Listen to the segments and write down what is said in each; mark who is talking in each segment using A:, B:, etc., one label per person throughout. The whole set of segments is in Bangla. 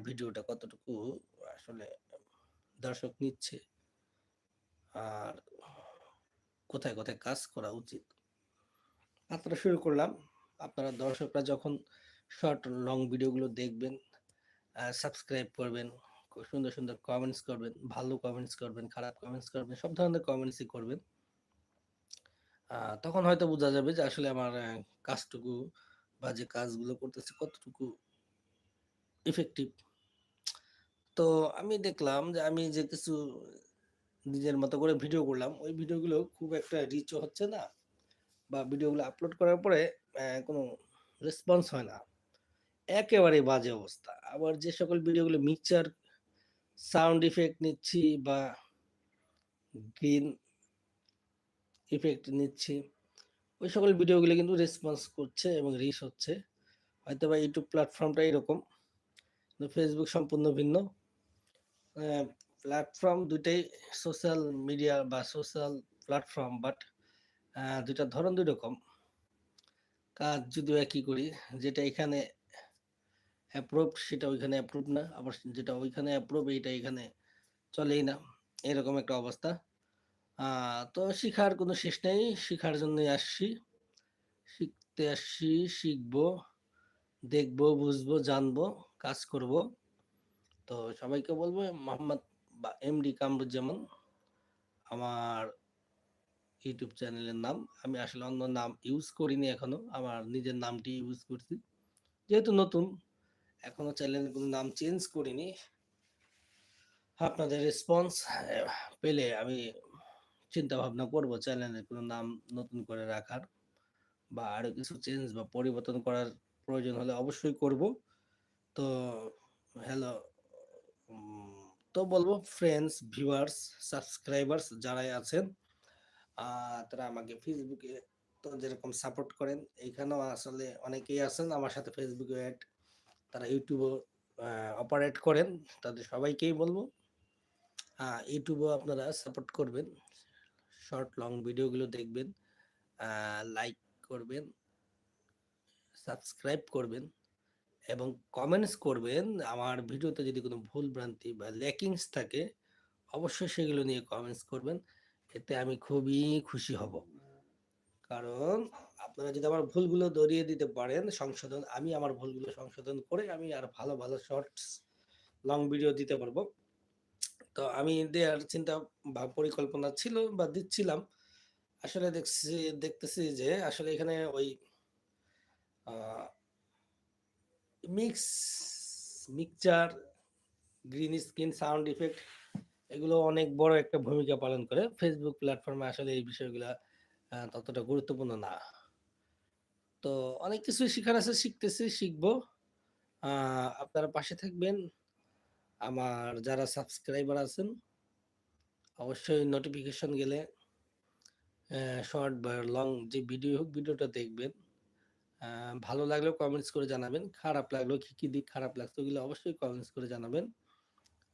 A: ভিডিওটা কতটুকু আসলে দর্শক নিচ্ছে আর কোথায় কোথায় কাজ করা উচিত। আপনারা শুরু করলাম। আপনারা দর্শকরা যখন শর্ট লং ভিডিওগুলো দেখবেন, সাবস্ক্রাইব করবেন, খুব সুন্দর সুন্দর কমেন্টস করবেন, ভালো কমেন্টস করবেন, খারাপ কমেন্টস করবেন, সব ধরনের কমেন্টসই করবেন। তখন হয়তো বোঝা যাবে যে আসলে আমার কাজটুকু বা যে কাজগুলো করতেছি কতটুকু ইফেক্টিভ। তো আমি দেখলাম যে আমি যে কিছু নিজের মতো করে ভিডিও করলাম, ওই ভিডিওগুলো খুব একটা রিচও হচ্ছে না বা ভিডিওগুলো আপলোড করার পরে কোনো রেসপন্স হয় না। একেবারেই বাজে অবস্থা। আবার যে সকল ভিডিওগুলো মিক্সচার সাউন্ড ইফেক্ট নিচ্ছি বা গ্রিন ইফেক্ট নিচ্ছি, ওই সকল ভিডিওগুলো কিন্তু রেসপন্স করছে এবং রিচ হচ্ছে। হয়তোবা ইউটিউব প্ল্যাটফর্মটা এরকম, কিন্তু ফেসবুক সম্পূর্ণ ভিন্ন। প্ল্যাটফর্ম দুইটাই সোশ্যাল মিডিয়া বা সোশ্যাল প্ল্যাটফর্ম, বাট ২ টার ধরন ২ রকম। কাজ যদিও একই করি, যেটা এখানে অ্যাপ্রুভড সেটা ওইখানে অ্যাপ্রুভ না, আবার যেটা ওইখানে অ্যাপ্রুভ এইটা এখানে চলেই না। এরকম একটা অবস্থা। তো শিখার কোনো শেষ নেই। শিখার জন্যই আসছি। শিখতে আসছি, শিখবো, দেখবো, বুঝবো, জানবো, কাজ করব। তো সবাইকে বলবো মোহাম্মদ বা এমডি কামরুজ্জামান আমার ইউটিউব চ্যানেলের নাম। আমি আসলে অন্য নাম ইউজ করিনি এখনো। আমার নিজের নামটি ইউজ করছি। যেহেতু নতুন, এখনো চ্যানেলের কোনো নাম চেঞ্জ করিনি। আপনাদের রেসপন্স পেলে আমি চিন্তা ভাবনা করব চ্যানেলের কোনো নাম নতুন করে রাখার বা আরো কিছু চেঞ্জ বা পরিবর্তন করার প্রয়োজন হলে অবশ্যই করব। তো হ্যালো, তো বলবো ফ্রেন্ডস, ভিউয়ার্স, সাবস্ক্রাইবার্স যারাই আছেন, তারা আমাকে ফেসবুকে তো যেরকম সাপোর্ট করেন, এইখানেও আসলে অনেকেই আছেন আমার সাথে ফেসবুকে অ্যাড, তারা ইউটিউবও অপারেট করেন। তাদের সবাইকেই বলবো ইউটিউবও আপনারা সাপোর্ট করবেন, শর্ট লং ভিডিওগুলো দেখবেন, লাইক করবেন, সাবস্ক্রাইব করবেন এবং কমেন্টস করবেন। আমার ভিডিওতে যদি কোনো ভুল ভ্রান্তি বা ল্যাকিংস থাকে, অবশ্যই সেগুলো নিয়ে কমেন্টস করবেন। এতে আমি খুবই খুশি হব। কারণ আপনারা যদি আমার ভুলগুলো ধরিয়ে দিতে পারেন, আমি আমার ভুলগুলো সংশোধন করে আমি আর ভালো ভালো শর্টস লং ভিডিও দিতে পারবো। তো আমি দেওয়ার চিন্তা বা পরিকল্পনা ছিল বা দিচ্ছিলাম। আসলে দেখতেছি যে আসলে এখানে ওই আহ, mixture, green screen, sound effect, এগুলো অনেক বড় একটা ভূমিকা পালন করে। ফেসবুক প্ল্যাটফর্মে আসলে এই বিষয়গুলা ততটা গুরুত্বপূর্ণ না। তো অনেক কিছুই শিখার আছে, শিখতেছি, শিখবো। আপনারা পাশে থাকবেন। আমার যারা সাবস্ক্রাইবার আছেন, অবশ্যই নোটিফিকেশন গেলে শর্ট বা লং যে ভিডিও হোক, ভিডিওটা দেখবেন। ভালো লাগলেও কমেন্টস করে জানাবেন, খারাপ লাগলেও কি কি দিক খারাপ লাগছে ওগুলো অবশ্যই কমেন্টস করে জানাবেন।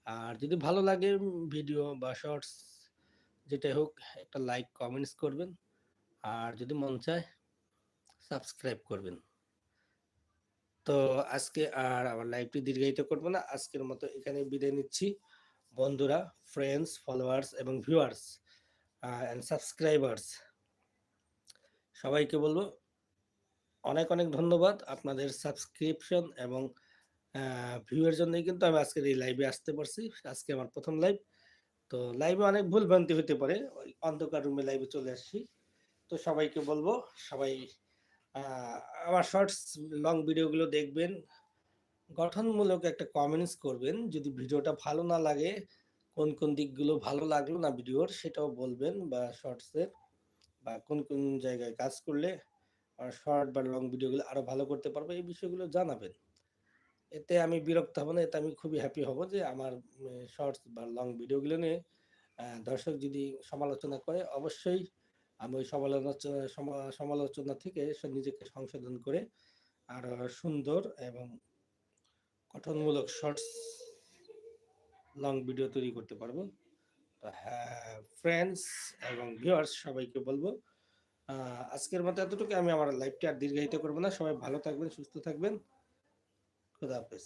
A: আর যদি ভালো লাগে ভিডিও বা শর্টস যেটাই হোক, একটা লাইক কমেন্টস করবেন। আর যদি মন চায় সাবস্ক্রাইব করবেন। তো আজকে আর আমার লাইভটি দীর্ঘায়িত করব না, আজকের মতো এখানে বিদায় নিচ্ছি। বন্ধুরা, ফ্রেন্ডস, ফলোয়ার্স এবং ভিউয়ার্স অ্যান্ড সাবস্ক্রাইবার্স, সবাইকে বলবো অনেক অনেক ধন্যবাদ। আপনাদের সাবস্ক্রিপশন এবং ভিউয়ের জন্যই কিন্তু আমি আজকের এই লাইভে আসতে পারছি। আজকে আমার প্রথম লাইভ। তো লাইভে অনেক ভুল ভ্রান্তি হতে পারে, ওই অন্ধকার রুমে লাইভে চলে আসছি। তো সবাইকে বলবো সবাই আহ, আমার শর্টস লং ভিডিওগুলো দেখবেন, গঠনমূলক একটা কমেন্টস করবেন। যদি ভিডিওটা ভালো না লাগে, কোন কোন দিকগুলো ভালো লাগলো না ভিডিওর সেটাও বলবেন, বা শর্টসের বা কোন কোন জায়গায় কাজ করলে শর্ট বা লং ভিডিওগুলো আরো ভালো করতে পারবো, এই বিষয়গুলো জানাবেন। এতে আমি বিরক্ত হব না, এতে আমি খুবই হ্যাপি হব যে আমার শর্টস বা লং ভিডিওগুলো নিয়ে দর্শক যদি সমালোচনা করে, অবশ্যই আমি ওই সমালোচনা থেকে নিজেকে সংশোধন করে আরো সুন্দর এবং গঠনমূলক শর্টস লং ভিডিও তৈরি করতে পারবো। তো হ্যাঁ, ফ্রেন্ডস এবং ভিউয়ার্স সবাইকে বলবো আজকের মতো এতটুকু। আমি আমার লাইভটা আর দীর্ঘায়িত করবো না। সবাই ভালো থাকবেন, সুস্থ থাকবেন। খুদা হাফেজ।